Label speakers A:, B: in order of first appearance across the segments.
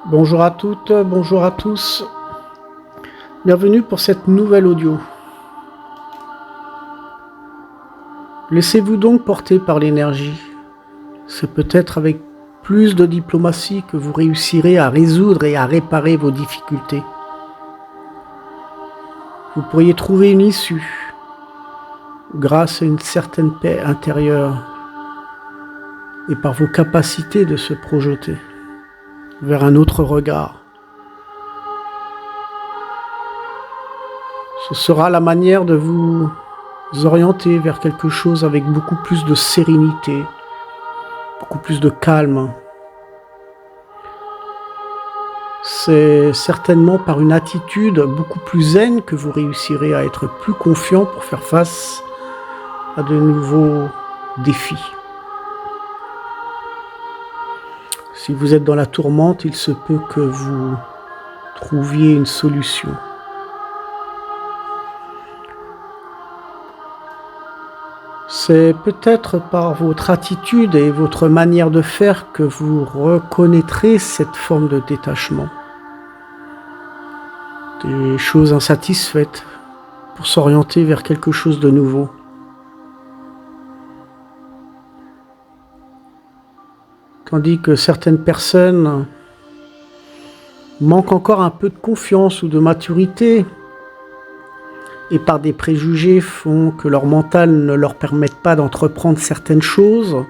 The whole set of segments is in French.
A: Bonjour à toutes, bonjour à tous. Bienvenue pour cette nouvelle audio. Laissez-vous donc porter par l'énergie. C'est peut-être avec plus de diplomatie que vous réussirez à résoudre et à réparer vos difficultés. Vous pourriez trouver une issue grâce à une certaine paix intérieure et par vos capacités de se projeter vers un autre regard. Ce sera la manière de vous orienter vers quelque chose avec beaucoup plus de sérénité, beaucoup plus de calme. C'est certainement par une attitude beaucoup plus zen que vous réussirez à être plus confiant pour faire face à de nouveaux défis. Si vous êtes dans la tourmente, il se peut que vous trouviez une solution. C'est peut-être par votre attitude et votre manière de faire que vous reconnaîtrez cette forme de détachement. Des choses insatisfaites pour s'orienter vers quelque chose de nouveau. Tandis que certaines personnes manquent encore un peu de confiance ou de maturité et par des préjugés font que leur mental ne leur permette pas d'entreprendre certaines choses.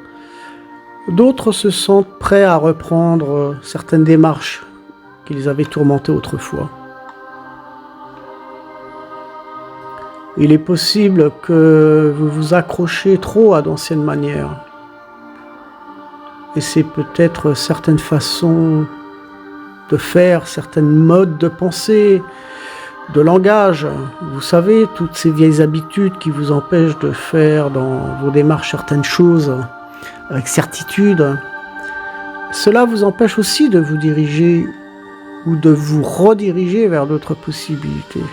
A: D'autres se sentent prêts à reprendre certaines démarches qui les avaient tourmentés autrefois. Il est possible que vous vous accrochiez trop à d'anciennes manières. Et c'est peut-être certaines façons de faire, certaines modes de pensée, de langage. Vous savez, toutes ces vieilles habitudes qui vous empêchent de faire dans vos démarches certaines choses avec certitude. Cela vous empêche aussi de vous diriger ou de vous rediriger vers d'autres possibilités.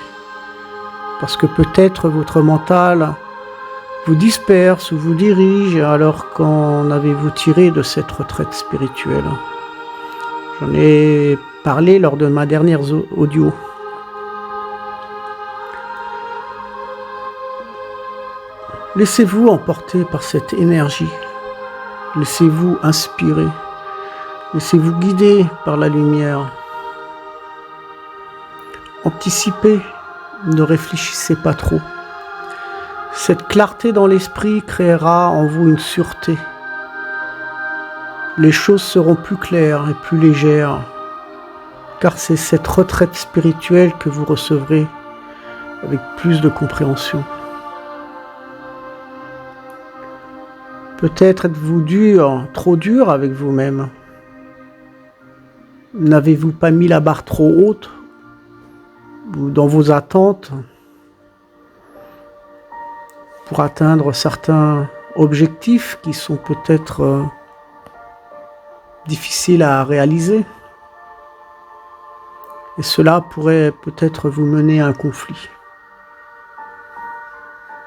A: Parce que peut-être votre mental vous disperse ou vous dirige, alors qu'en avez-vous tiré de cette retraite spirituelle? J'en ai parlé lors de ma dernière audio. Laissez-vous emporter par cette énergie. Laissez-vous inspirer. Laissez-vous guider par la lumière. Anticipez, ne réfléchissez pas trop. Cette clarté dans l'esprit créera en vous une sûreté. Les choses seront plus claires et plus légères, car c'est cette retraite spirituelle que vous recevrez avec plus de compréhension. Peut-être êtes-vous dur, trop dur avec vous-même. N'avez-vous pas mis la barre trop haute ou dans vos attentes pour atteindre certains objectifs qui sont peut-être difficiles à réaliser? Et cela pourrait peut-être vous mener à un conflit,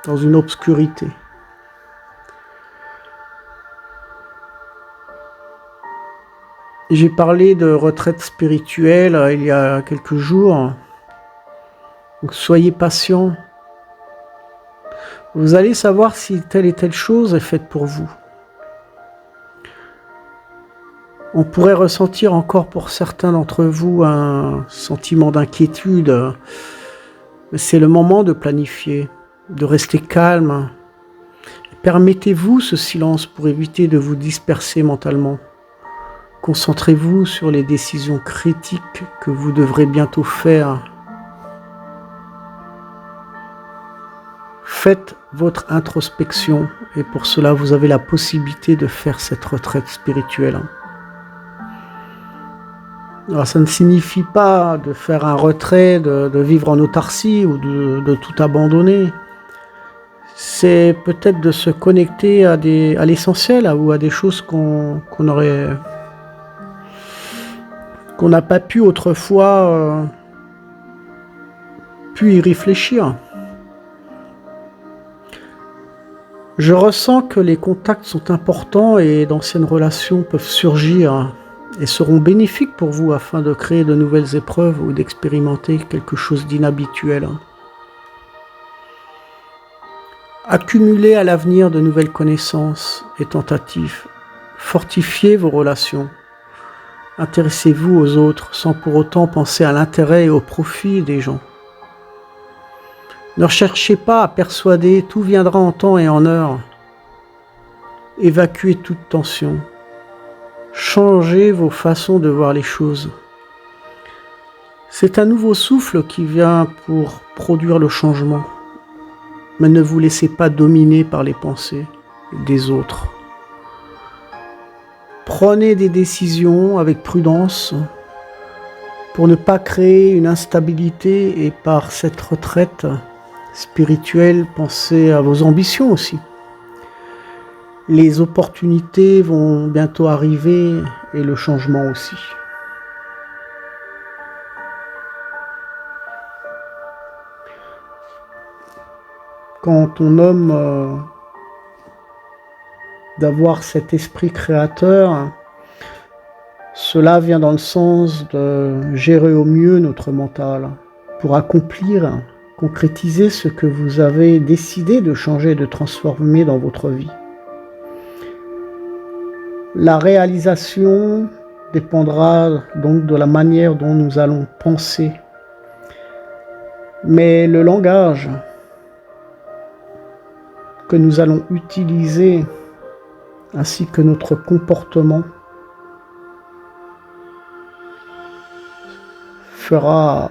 A: dans une obscurité. J'ai parlé de retraite spirituelle il y a quelques jours. Donc soyez patient. Vous allez savoir si telle et telle chose est faite pour vous. On pourrait ressentir encore pour certains d'entre vous un sentiment d'inquiétude. Mais c'est le moment de planifier, de rester calme. Permettez-vous ce silence pour éviter de vous disperser mentalement. Concentrez-vous sur les décisions critiques que vous devrez bientôt faire. Faites votre introspection et pour cela vous avez la possibilité de faire cette retraite spirituelle. Alors ça ne signifie pas de faire un retrait, de vivre en autarcie ou de tout abandonner. C'est peut-être de se connecter à l'essentiel ou à des choses qu'on n'a pas pu autrefois pu y réfléchir. Je ressens que les contacts sont importants et d'anciennes relations peuvent surgir et seront bénéfiques pour vous afin de créer de nouvelles épreuves ou d'expérimenter quelque chose d'inhabituel. Accumulez à l'avenir de nouvelles connaissances et tentatives. Fortifiez vos relations. Intéressez-vous aux autres sans pour autant penser à l'intérêt et au profit des gens. Ne recherchez pas à persuader, tout viendra en temps et en heure. Évacuez toute tension. Changez vos façons de voir les choses. C'est un nouveau souffle qui vient pour produire le changement. Mais ne vous laissez pas dominer par les pensées des autres. Prenez des décisions avec prudence pour ne pas créer une instabilité et par cette retraite spirituelle, pensez à vos ambitions aussi. Les opportunités vont bientôt arriver et le changement aussi. Quand on nomme d'avoir cet esprit créateur, cela vient dans le sens de gérer au mieux notre mental pour accomplir, concrétiser ce que vous avez décidé de changer, de transformer dans votre vie. La réalisation dépendra donc de la manière dont nous allons penser. Mais le langage que nous allons utiliser ainsi que notre comportement prendra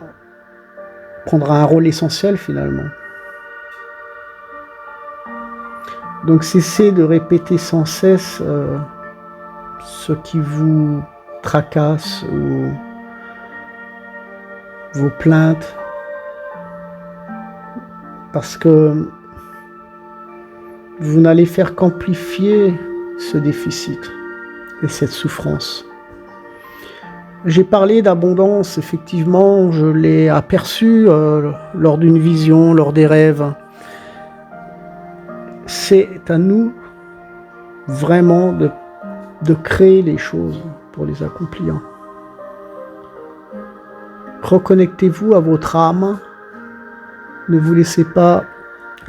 A: un rôle essentiel finalement. Donc cessez de répéter sans cesse ce qui vous tracasse ou vos plaintes, parce que vous n'allez faire qu'amplifier ce déficit et cette souffrance. J'ai parlé d'abondance, effectivement, je l'ai aperçu lors d'une vision, lors des rêves. C'est à nous vraiment de créer les choses pour les accomplir. Reconnectez-vous à votre âme. Ne vous laissez pas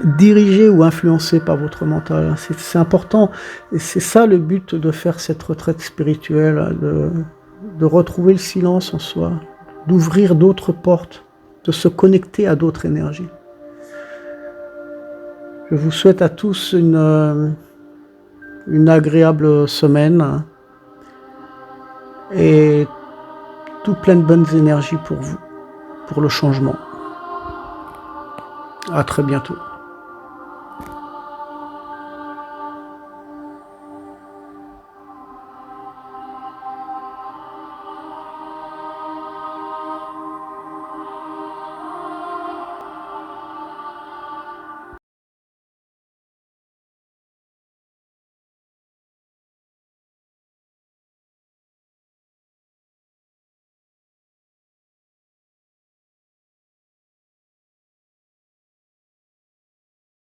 A: diriger ou influencer par votre mental. C'est important. Et c'est ça le but de faire cette retraite spirituelle, de retrouver le silence en soi, d'ouvrir d'autres portes, de se connecter à d'autres énergies. Je vous souhaite à tous une agréable semaine et tout plein de bonnes énergies pour vous, pour le changement. À très bientôt.